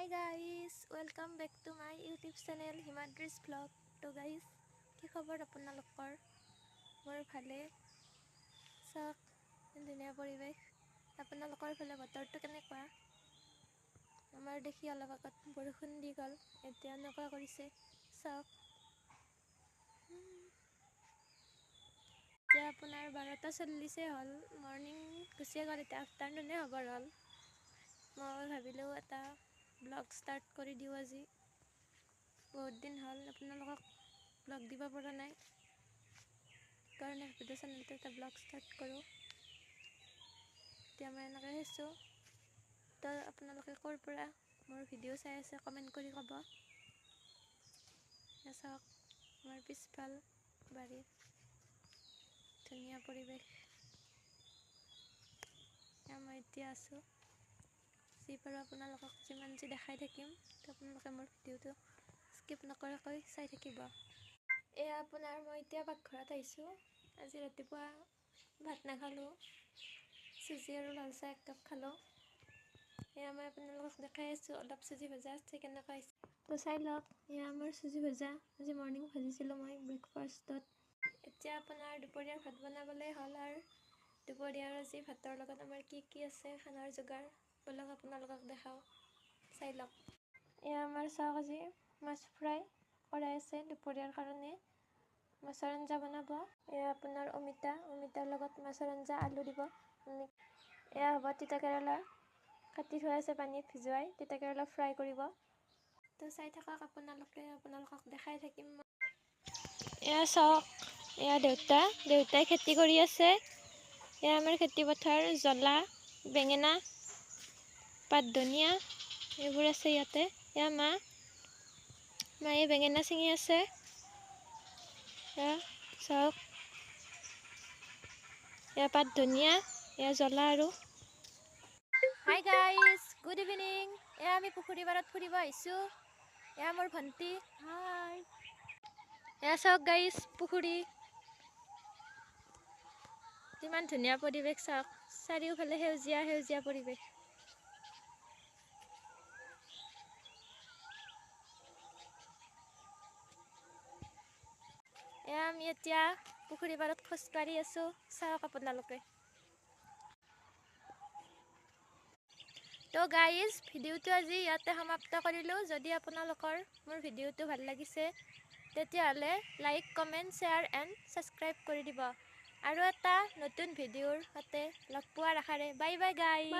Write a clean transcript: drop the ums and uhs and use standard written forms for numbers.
Hi guys, welcome back to my YouTube channel Himadri's vlog. To guys, কি খবৰ আপোনালোকৰ? মোৰ ভালে। চাওক, ধুনীয়া পৰিৱেশ। আপোনালোকৰ ফালে বতৰটো কেনেকুৱা? আমাৰ দেখি অলপ আগত বৰষুণ দি গ'ল। এতিয়া এনেকুৱা কৰিছে। চাওক। এতিয়া আপোনাৰ 12:40 হ'ল। মৰ্ণিং গুচিয়ে গ'ল, এতিয়া আফটাৰনুনে হ'ব হ'ল। মই ভাবিলোঁ এটা ব্লগ ষ্টাৰ্ট কৰি দিওঁ আজি। বহুত দিন হ'ল আপোনালোকক ব্লগ দিব পৰা নাই, কাৰণে ভিডিঅ' চেনেলটো এটা ব্লগ ষ্টাৰ্ট কৰোঁ। এতিয়া মই এনেকৈ আহিছোঁ, তো আপোনালোকে ক'ৰ পৰা মোৰ ভিডিঅ' চাই আছে কমেণ্ট কৰি ক'ব। চাওক, আমাৰ পিছফাল বাৰীত ধুনীয়া পৰিৱেশ। মই এতিয়া আছোঁ, যি পাৰোঁ আপোনালোকক যিমান যি দেখাই থাকিম, তো আপোনালোকে মোৰ ভিডিঅ'টো স্কিপ নকৰাকৈ চাই থাকিব। এয়া আপোনাৰ মই এতিয়া পাকঘৰত আহিছোঁ। আজি ৰাতিপুৱা ভাত নাখালোঁ, চুজি আৰু লাল চাহ 1 কাপ খালোঁ। এয়া মই আপোনালোকক দেখাই আছোঁ, অলপ চুজি ভজা আছে কেনেকুৱা হৈছে তো চাই লওক। এয়া আমাৰ চুজি ভজা, আজি মৰ্ণিং ভাজিছিলোঁ মই ব্ৰেকফাষ্টত। এতিয়া আপোনাৰ দুপৰীয়াৰ ভাত বনাবলৈ হ'ল। আৰু দুপৰীয়াৰ আজি ভাতৰ লগত আমাৰ কি আছে খানাৰ যোগাৰ, বলক আপোনালোকক দেখাওঁ, চাই লওক। এয়া আমাৰ চাওক, আজি মাছ ফ্ৰাই কৰাই আছে দুপৰীয়াৰ কাৰণে। মাছৰ আঞ্জা বনাব। এয়া আপোনাৰ অমিতাৰ লগত মাছৰ আঞ্জা, আলু দিব। এয়া হ'ব তিতাকেৰেলা, কাটি থোৱা আছে পানীত ভিজুৱাই, তিতাকেৰেলা ফ্ৰাই কৰিব। তো চাই থাকক আপোনালোকক দেখাই থাকিম। এয়া চাওক, এয়া দেউতাই খেতি কৰি আছে। এয়া আমাৰ খেতি পথাৰ, জ্বলা, বেঙেনা, পাত ধনিয়া এইবোৰ আছে ইয়াতে। এয়া মায়ে বেঙেনা ছিঙি আছে। এয়া চাওক, এয়া পাত ধনিয়া, এয়া জ্বলা আৰু। Hi guys, good evening. এয়া আমি পুখুৰী পাৰত ফুৰিব আহিছোঁ। এয়া মোৰ ভণ্টি। হাই। এয়া চাওক গাইজ, পুখুৰী কিমান ধুনীয়া পৰিৱেশ। চাওক, চাৰিওফালে সেউজীয়া পৰিৱেশ। এয়া আমি এতিয়া পুখুৰী পাৰত খোজকাঢ়ি আছোঁ, চাওক আপোনালোকে। তো গাইজ, ভিডিঅ'টো আজি ইয়াতে সমাপ্ত কৰিলোঁ। যদি আপোনালোকৰ মোৰ ভিডিঅ'টো ভাল লাগিছে, তেতিয়াহ'লে like, comment, share and subscribe কৰি দিব। আৰু এটা নতুন ভিডিঅ'ৰ সৈতে লগ পোৱাৰ আশাৰে বাই বাই গাইজ।